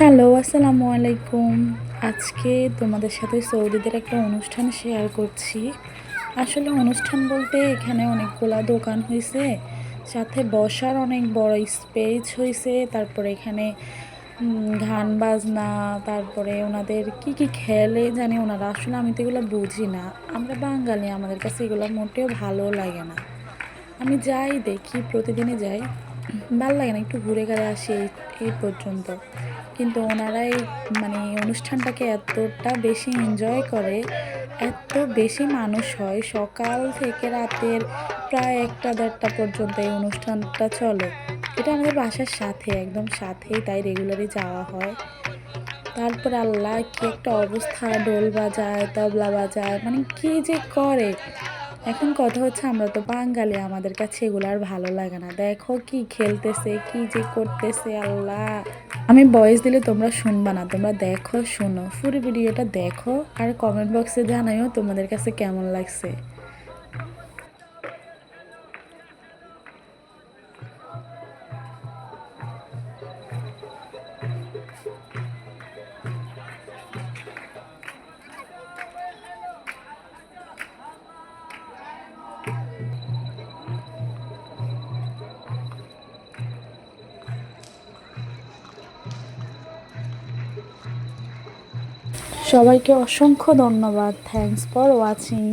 Hello, আসসালামু আলাইকুম। আজকে তোমাদের সাথে সৌদিদের একটা অনুষ্ঠান শেয়ার করছি। আসলে অনুষ্ঠান বলতে এখানে অনেকগুলা দোকান হইছে, সাথে বসার অনেক বড় স্পেস হইছে। তারপরে এখানে গান বাজনা, তারপরে ওনাদের কি কি খেলে জানি ওনারা, আসলে আমি তো এগুলো বুঝি না। আমরা বাঙালি, আমাদের কাছে এগুলো মোটেও ভালো লাগে না। আমি যাই দেখি, প্রতিদিনই যাই, ভাল লাগে না, একটু ঘুরে ঘুরে আসি এই পর্যন্ত। কিন্তু ওনারা এই অনুষ্ঠানটাকে এতটা বেশি এনজয় করে, এত বেশি মানুষ হয়, সকাল থেকে রাতের প্রায় 1টা 1:30টা পর্যন্ত এই অনুষ্ঠানটা চলে। এটা আমাদের বাসার সাথে, একদম সাথেই, তাই রেগুলারই যাওয়া হয়। তারপর আল্লাহ কি একটা অবস্থা, ডোল বাজায়, তবলা বাজায়, মানে কি যে করে। এখন কথা হচ্ছে, আমরা তো বাঙালি, আমাদের কাছে এগুলো আর ভালো লাগে না। দেখো কি খেলতেছে, কি যে করতেছে আল্লাহ। আমি ভয়েস দিলে তোমরা শুনবা না, তোমরা দেখো, শোনো, পুরো ভিডিওটা দেখো আর কমেন্ট বক্সে জানাইও তোমাদের কাছে কেমন লাগছে। সবাইকে অসংখ্য ধন্যবাদ। Thanks for watching.